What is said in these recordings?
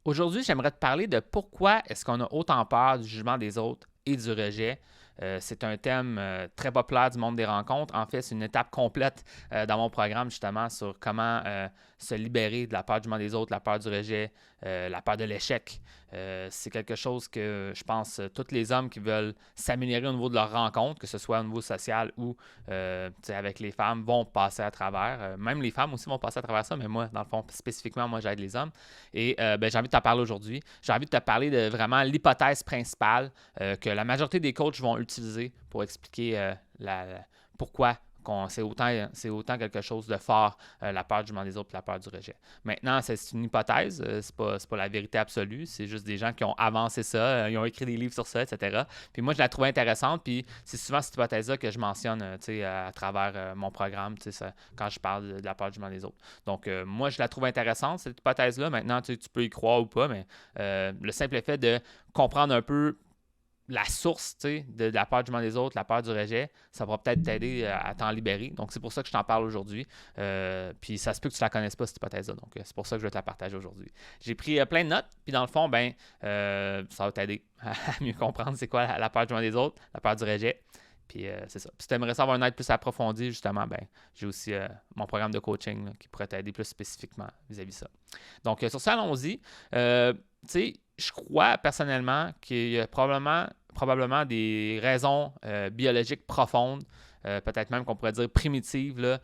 Aujourd'hui, j'aimerais te parler de pourquoi est-ce qu'on a autant peur du jugement des autres et du rejet. C'est un thème très populaire du monde des rencontres. En fait, c'est une étape complète dans mon programme justement sur comment se libérer de la peur du jugement des autres, la peur du rejet, la peur de l'échec. C'est quelque chose que je pense tous les hommes qui veulent s'améliorer au niveau de leur rencontre, que ce soit au niveau social ou avec les femmes, vont passer à travers. Même les femmes aussi vont passer à travers ça, mais moi, dans le fond, spécifiquement, moi, j'aide les hommes. Et j'ai envie de te parler aujourd'hui. J'ai envie de te parler de vraiment l'hypothèse principale que la majorité des coachs vont utiliser pour expliquer pourquoi c'est autant quelque chose de fort, la peur du jugement des autres et la peur du rejet. Maintenant, c'est une hypothèse, c'est pas la vérité absolue, c'est juste des gens qui ont avancé ça, ils ont écrit des livres sur ça, etc. Puis moi, je la trouvais intéressante, puis c'est souvent cette hypothèse-là que je mentionne à travers mon programme, quand je parle de la peur du jugement des autres. Donc, moi, je la trouve intéressante, cette hypothèse-là. Maintenant, tu peux y croire ou pas, mais le simple fait de comprendre un peu la source de la peur du jugement des autres, la peur du rejet, ça va peut-être t'aider à t'en libérer. Donc, c'est pour ça que je t'en parle aujourd'hui. Puis, ça se peut que tu ne la connaisses pas, cette hypothèse-là. Donc, c'est pour ça que je vais te la partager aujourd'hui. J'ai pris plein de notes. Puis, dans le fond, ça va t'aider à mieux comprendre c'est quoi la peur du jugement des autres, la peur du rejet. Puis, c'est ça. Puis, si tu aimerais savoir une aide plus approfondie, justement, j'ai aussi mon programme de coaching là, qui pourrait t'aider plus spécifiquement vis-à-vis de ça. Donc, sur ça, allons-y. Je crois personnellement qu'il y a probablement des raisons biologiques profondes, peut-être même qu'on pourrait dire primitives, là,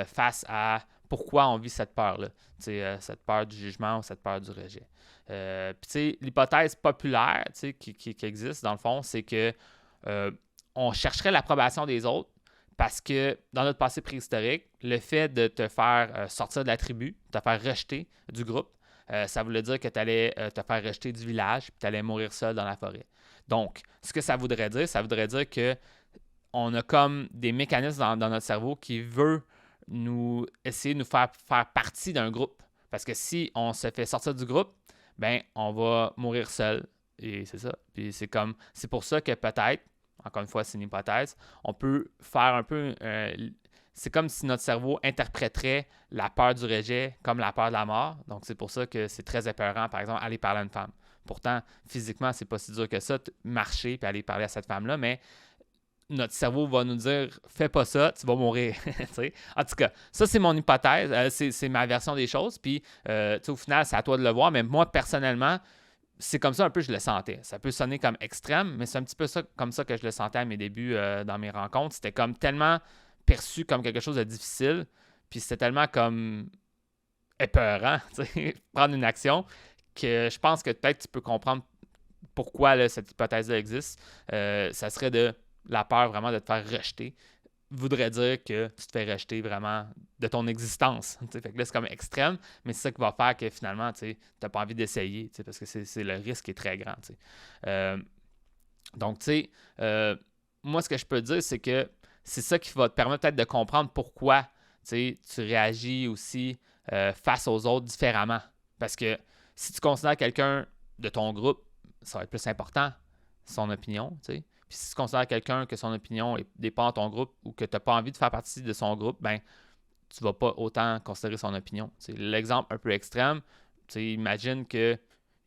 face à pourquoi on vit cette peur-là, cette peur du jugement ou cette peur du rejet. Puis, l'hypothèse populaire qui existe, dans le fond, c'est que on chercherait l'approbation des autres parce que dans notre passé préhistorique, le fait de te faire sortir de la tribu, de te faire rejeter du groupe, ça voulait dire que tu allais te faire rejeter du village et tu allais mourir seul dans la forêt. Donc, ce que ça voudrait dire qu'on a comme des mécanismes dans notre cerveau qui veulent nous essayer de nous faire partie d'un groupe. Parce que si on se fait sortir du groupe, on va mourir seul. Et c'est ça. Puis c'est pour ça que peut-être, encore une fois, c'est une hypothèse, on peut faire un peu c'est comme si notre cerveau interpréterait la peur du rejet comme la peur de la mort. Donc, c'est pour ça que c'est très épeurant, par exemple, aller parler à une femme. Pourtant, physiquement, c'est pas si dur que ça, marcher et aller parler à cette femme-là, mais notre cerveau va nous dire « fais pas ça, tu vas mourir ». En tout cas, ça, c'est mon hypothèse, c'est ma version des choses. Puis, au final, c'est à toi de le voir, mais moi, personnellement, c'est comme ça un peu que je le sentais. Ça peut sonner comme extrême, mais c'est un petit peu comme ça que je le sentais à mes débuts dans mes rencontres. C'était comme tellement perçu comme quelque chose de difficile, puis c'était tellement comme épeurant, prendre une action, que je pense que peut-être tu peux comprendre pourquoi là, cette hypothèse-là existe. Ça serait de la peur vraiment de te faire rejeter voudrait dire que tu te fais rejeter vraiment de ton existence. Fait que là, c'est comme extrême, mais c'est ça qui va faire que finalement, tu n'as pas envie d'essayer, parce que c'est le risque qui est très grand. Donc, moi, ce que je peux te dire, c'est que c'est ça qui va te permettre peut-être de comprendre pourquoi tu réagis aussi face aux autres différemment. Parce que si tu considères quelqu'un de ton groupe, ça va être plus important, son opinion, Puis si tu considères quelqu'un que son opinion dépend de ton groupe ou que tu n'as pas envie de faire partie de son groupe, tu ne vas pas autant considérer son opinion. L'exemple un peu extrême, imagine qu'il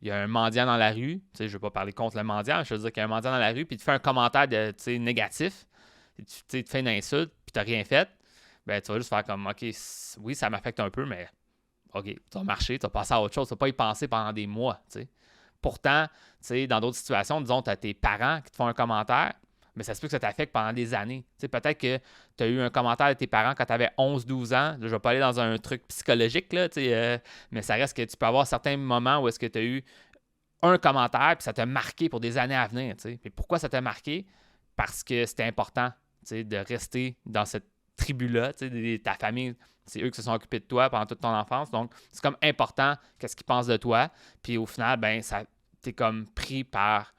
y a un mendiant dans la rue, je ne veux pas parler contre le mendiant, mais je veux dire qu'il y a un mendiant dans la rue, puis il te fait un commentaire négatif, tu te fais une insulte, puis tu n'as rien fait, tu vas juste faire comme, OK, oui, ça m'affecte un peu, mais OK, tu vas marcher, tu vas passer à autre chose, tu ne vas pas y penser pendant des mois, Pourtant, dans d'autres situations, disons, tu as tes parents qui te font un commentaire, mais ça se peut que ça t'affecte pendant des années. Peut-être que tu as eu un commentaire de tes parents quand tu avais 11-12 ans. Là, je ne vais pas aller dans un truc psychologique, là, mais ça reste que tu peux avoir certains moments où est-ce que tu as eu un commentaire et ça t'a marqué pour des années à venir. Puis pourquoi ça t'a marqué? Parce que c'était important de rester dans cette tribu-là. Ta famille, c'est eux qui se sont occupés de toi pendant toute ton enfance. Donc, c'est comme important qu'est-ce qu'ils pensent de toi. Puis au final, t'es comme pris par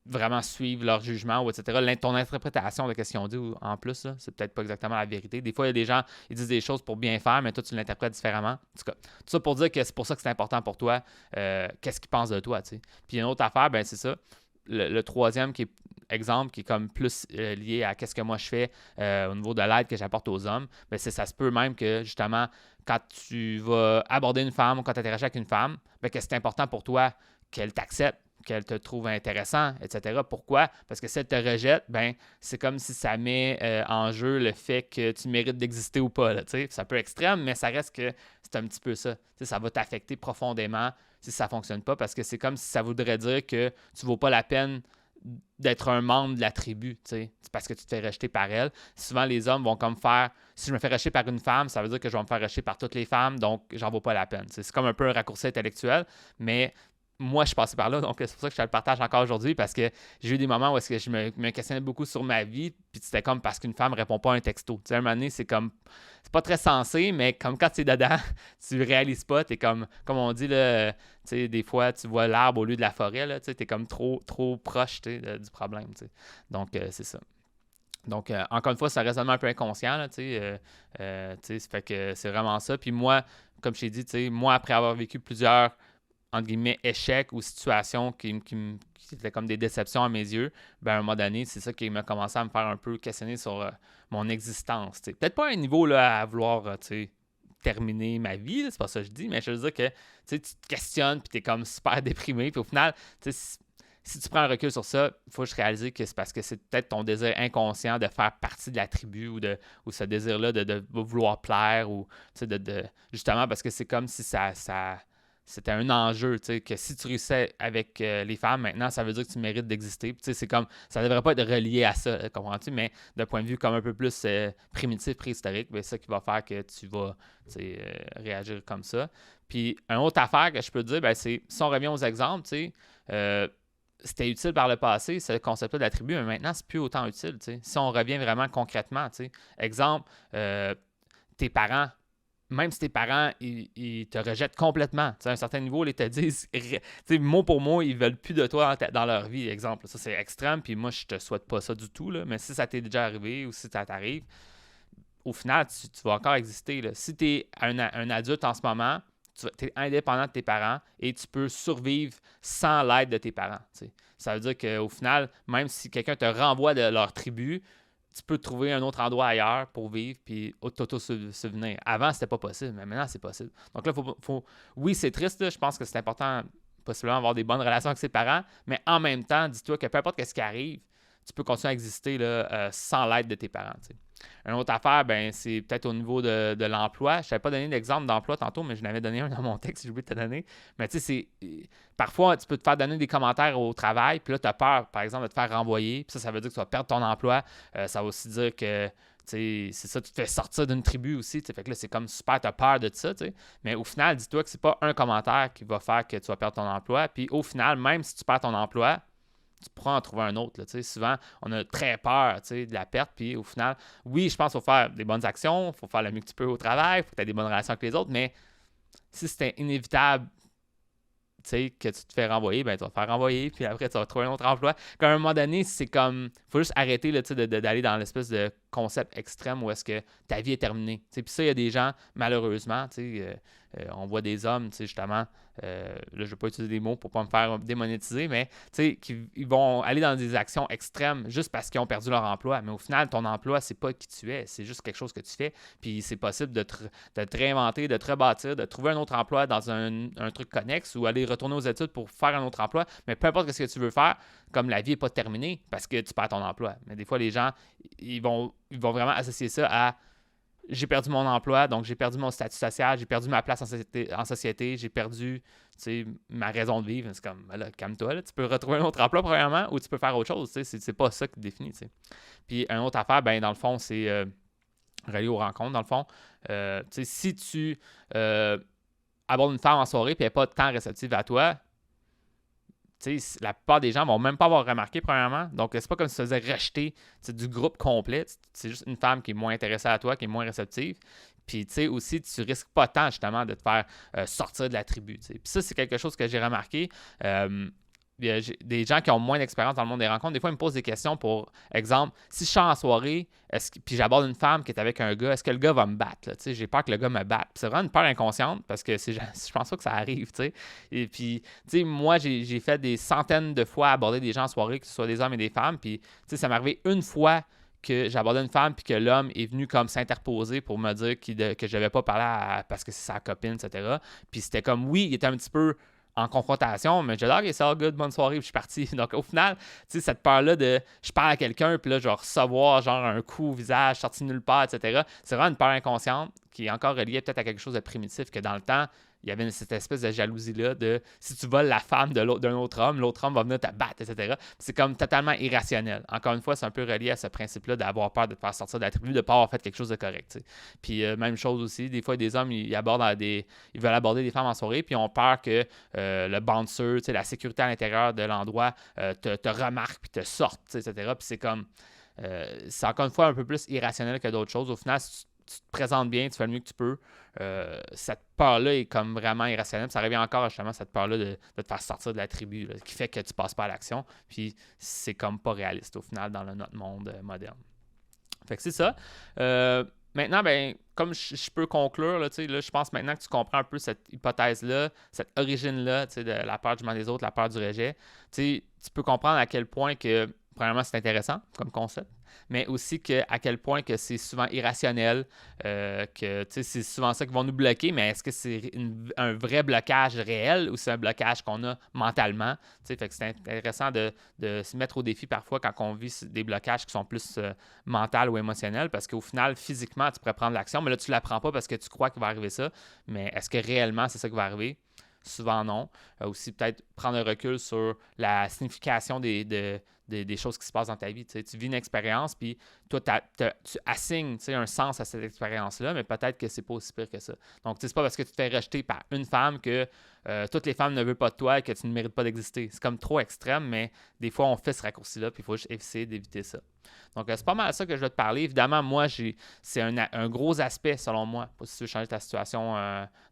vraiment suivre leur jugement ou etc. Ton interprétation de ce qu'ils ont dit en plus, là, c'est peut-être pas exactement la vérité. Des fois, il y a des gens, ils disent des choses pour bien faire, mais toi, tu l'interprètes différemment. En tout cas, tout ça pour dire que c'est pour ça que c'est important pour toi, qu'est-ce qu'ils pensent de toi, Puis une autre affaire, c'est ça. Le troisième exemple qui est comme plus lié à qu'est-ce que moi je fais au niveau de l'aide que j'apporte aux hommes, ça se peut même que justement quand tu vas aborder une femme ou quand tu interagis avec une femme, bien que c'est important pour toi qu'elle t'accepte, qu'elle te trouve intéressant, etc. Pourquoi? Parce que si elle te rejette, ben c'est comme si ça met en jeu le fait que tu mérites d'exister ou pas. Là, c'est un peu extrême, mais ça reste que c'est un petit peu ça. Ça va t'affecter profondément si ça ne fonctionne pas, parce que c'est comme si ça voudrait dire que tu ne vaux pas la peine d'être un membre de la tribu, c'est parce que tu te fais rejeter par elle. Souvent, les hommes vont comme faire, si je me fais rejeter par une femme, ça veut dire que je vais me faire rejeter par toutes les femmes, donc j'en vaux pas la peine. C'est comme un peu un raccourci intellectuel, mais moi, je suis passé par là, donc c'est pour ça que je te le partage encore aujourd'hui, parce que j'ai eu des moments où est-ce que je me questionnais beaucoup sur ma vie, puis c'était comme parce qu'une femme ne répond pas à un texto. À un moment donné, c'est comme, c'est pas très sensé, mais comme quand tu es dedans, tu réalises pas, tu es comme on dit, là, des fois, tu vois l'arbre au lieu de la forêt, tu es comme trop proche du problème. Donc, c'est ça. Donc, encore une fois, c'est un raisonnement un peu inconscient, là, ça fait que c'est vraiment ça. Puis moi, comme je t'ai dit, moi, après avoir vécu plusieurs entre guillemets, échecs ou situations qui étaient comme des déceptions à mes yeux, ben à un moment donné, c'est ça qui m'a commencé à me faire un peu questionner sur mon existence. T'sais. Peut-être pas à un niveau là, à vouloir terminer ma vie, c'est pas ça que je dis, mais je veux dire que tu te questionnes puis tu es comme super déprimé. Puis au final, si tu prends un recul sur ça, il faut juste réaliser que c'est parce que c'est peut-être ton désir inconscient de faire partie de la tribu ou ce désir-là de vouloir plaire ou justement parce que c'est comme si ça c'était un enjeu, tu sais, que si tu réussissais avec les femmes, maintenant, ça veut dire que tu mérites d'exister. Tu sais, c'est comme, ça ne devrait pas être relié à ça, comprends-tu? Mais d'un point de vue comme un peu plus primitif, préhistorique, c'est ça qui va faire que tu vas réagir comme ça. Puis, une autre affaire que je peux te dire, ben, c'est, si on revient aux exemples, tu sais, c'était utile par le passé, ce concept-là de la tribu, mais maintenant, c'est plus autant utile, tu sais. Si on revient vraiment concrètement, tu sais. Exemple, tes parents, même si tes parents, ils te rejettent complètement. À un certain niveau, ils te disent, mot pour mot, ils veulent plus de toi dans leur vie, exemple. Ça, c'est extrême, puis moi, je te souhaite pas ça du tout, là. Mais si ça t'est déjà arrivé ou si ça t'arrive, au final, tu vas encore exister, là. Si tu es un adulte en ce moment, tu es indépendant de tes parents et tu peux survivre sans l'aide de tes parents. T'sais. Ça veut dire qu'au final, même si quelqu'un te renvoie de leur tribu, tu peux trouver un autre endroit ailleurs pour vivre puis t'auto-souvenir. Avant, c'était pas possible, mais maintenant, c'est possible. Donc là, oui, c'est triste, là. Je pense que c'est important possiblement avoir des bonnes relations avec ses parents, mais en même temps, dis-toi que peu importe ce qui arrive, tu peux continuer à exister là, sans l'aide de tes parents. T'sais. Une autre affaire, ben, c'est peut-être au niveau de l'emploi. Je ne t'avais pas donné d'exemple d'emploi tantôt, mais je n'avais donné un dans mon texte, j'ai oublié de te donner. Mais tu sais, parfois, tu peux te faire donner des commentaires au travail, puis là, tu as peur, par exemple, de te faire renvoyer. Puis ça veut dire que tu vas perdre ton emploi. Ça va aussi dire que c'est ça, tu te fais sortir d'une tribu aussi. Fait que là, c'est comme super, tu as peur de ça. T'sais. Mais au final, dis-toi que c'est pas un commentaire qui va faire que tu vas perdre ton emploi. Puis au final, même si tu perds ton emploi, tu pourras en trouver un autre. Là, souvent, on a très peur de la perte. Puis au final, oui, je pense qu'il faut faire des bonnes actions, il faut faire le mieux que tu peux au travail, il faut que tu aies des bonnes relations avec les autres, mais si c'était inévitable que tu te fais renvoyer, ben tu vas te faire renvoyer, puis après tu vas trouver un autre emploi. Comme à un moment donné, c'est comme, il faut juste arrêter là, d'aller dans l'espèce de concept extrême où est-ce que ta vie est terminée. Puis ça, il y a des gens, malheureusement, on voit des hommes, justement, là, je ne vais pas utiliser des mots pour ne pas me faire démonétiser, mais ils vont aller dans des actions extrêmes juste parce qu'ils ont perdu leur emploi. Mais au final, ton emploi, c'est pas qui tu es, c'est juste quelque chose que tu fais. Puis c'est possible de te réinventer, de te rebâtir, de trouver un autre emploi dans un truc connexe ou aller retourner aux études pour faire un autre emploi. Mais peu importe ce que tu veux faire, comme la vie n'est pas terminée parce que tu perds ton emploi. Mais des fois, les gens, ils vont vraiment associer ça à j'ai perdu mon emploi, donc j'ai perdu mon statut social, j'ai perdu ma place en société, j'ai perdu ma raison de vivre. C'est comme, là, calme-toi, là, tu peux retrouver un autre emploi premièrement ou tu peux faire autre chose. C'est pas ça qui te définit. T'sais. Puis une autre affaire, ben, dans le fond, c'est relié aux rencontres. Dans le fond, si tu abordes une femme en soirée et elle n'est pas tant réceptive à toi, la plupart des gens vont même pas avoir remarqué, premièrement. Donc, c'est pas comme si tu faisais rejeter du groupe complet. C'est juste une femme qui est moins intéressée à toi, qui est moins réceptive. Puis, tu sais, aussi, tu risques pas tant, justement, de te faire sortir de la tribu. T'sais. Puis ça, c'est quelque chose que j'ai remarqué. Il y a des gens qui ont moins d'expérience dans le monde des rencontres. Des fois, ils me posent des questions pour exemple, si je suis en soirée, puis j'aborde une femme qui est avec un gars, est-ce que le gars va me battre? J'ai peur que le gars me batte. Puis c'est vraiment une peur inconsciente parce que je pense pas que ça arrive. T'sais. Et puis, moi, j'ai fait des centaines de fois aborder des gens en soirée, que ce soit des hommes et des femmes. Puis, ça m'est arrivé une fois que j'abordais une femme, puis que l'homme est venu comme s'interposer pour me dire que je devais pas parler parce que c'est sa copine, etc. Puis c'était comme, oui, il était un petit peu en confrontation, mais j'ai dit, OK, c'est all good, bonne soirée, puis je suis parti. Donc, au final, tu sais, cette peur-là de je parle à quelqu'un, puis là, je vais recevoir genre un coup au visage, sorti de nulle part, etc., c'est vraiment une peur inconsciente qui est encore reliée peut-être à quelque chose de primitif que dans le temps, il y avait cette espèce de jalousie-là de si tu voles la femme d'un autre homme, l'autre homme va venir te battre, etc. C'est comme totalement irrationnel. Encore une fois, c'est un peu relié à ce principe-là d'avoir peur de te faire sortir de la tribu, de ne pas avoir fait quelque chose de correct. T'sais. Puis même chose aussi, des fois, des hommes, ils veulent aborder des femmes en soirée, puis ils ont peur que le bouncer, la sécurité à l'intérieur de l'endroit te remarque, puis te sorte, etc. Puis c'est comme, c'est encore une fois un peu plus irrationnel que d'autres choses. Au final, si tu te présentes bien, tu fais le mieux que tu peux. Cette peur-là est comme vraiment irrationnelle. Ça revient encore justement à cette peur-là de te faire sortir de la tribu, là, qui fait que tu passes pas à l'action. Puis c'est comme pas réaliste au final dans notre monde moderne. Fait que c'est ça. Maintenant, ben, comme je peux conclure, là, je pense maintenant que tu comprends un peu cette hypothèse-là, cette origine-là de la peur du jugement des autres, la peur du rejet. Tu peux comprendre à quel point que, premièrement, c'est intéressant comme concept, mais aussi à quel point que c'est souvent irrationnel, que c'est souvent ça qui va nous bloquer, mais est-ce que c'est un vrai blocage réel ou c'est un blocage qu'on a mentalement? Fait que c'est intéressant de se mettre au défi parfois quand on vit des blocages qui sont plus mentaux ou émotionnels, parce qu'au final, physiquement, tu pourrais prendre l'action, mais là, tu ne la prends pas parce que tu crois qu'il va arriver ça, mais est-ce que réellement c'est ça qui va arriver? Souvent non. Aussi peut-être prendre un recul sur la signification des choses qui se passent dans ta vie. Tu vis une expérience, puis toi, tu assignes un sens à cette expérience-là, mais peut-être que c'est pas aussi pire que ça. Donc, c'est pas parce que tu te fais rejeter par une femme que toutes les femmes ne veulent pas de toi et que tu ne mérites pas d'exister. C'est comme trop extrême, mais des fois, on fait ce raccourci-là, puis il faut juste essayer d'éviter ça. Donc, c'est pas mal ça que je vais te parler. Évidemment, moi, c'est un gros aspect, selon moi, pour si tu veux changer ta situation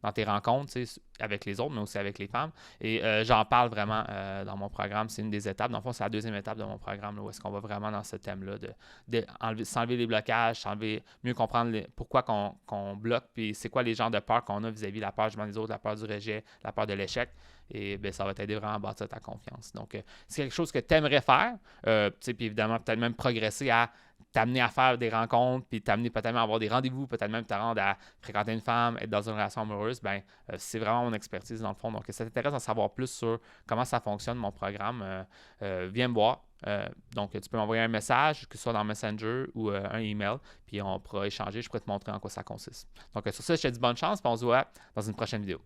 dans tes rencontres, avec les autres, mais aussi avec les femmes. Et j'en parle vraiment dans mon programme. C'est une des étapes. Dans le fond, c'est la deuxième étape de mon programme, là, où est-ce qu'on va vraiment dans ce thème-là s'enlever les blocages, mieux comprendre pourquoi qu'on bloque, puis c'est quoi les genres de peurs qu'on a vis-à-vis de la peur du jugement des autres, la peur du rejet, la peur de l'échec. Et bien, ça va t'aider vraiment à bâtir ta confiance. Donc, c'est quelque chose que tu aimerais faire, puis évidemment, peut-être même progresser à t'amener à faire des rencontres, puis t'amener peut-être même à avoir des rendez-vous, peut-être même te rendre à fréquenter une femme, être dans une relation amoureuse, ben c'est vraiment mon expertise dans le fond. Donc, si ça t'intéresse d'en savoir plus sur comment ça fonctionne, mon programme, viens me voir. Donc, tu peux m'envoyer un message, que ce soit dans Messenger ou un email, puis on pourra échanger, je pourrais te montrer en quoi ça consiste. Donc, sur ça, je te dis bonne chance, puis on se voit dans une prochaine vidéo.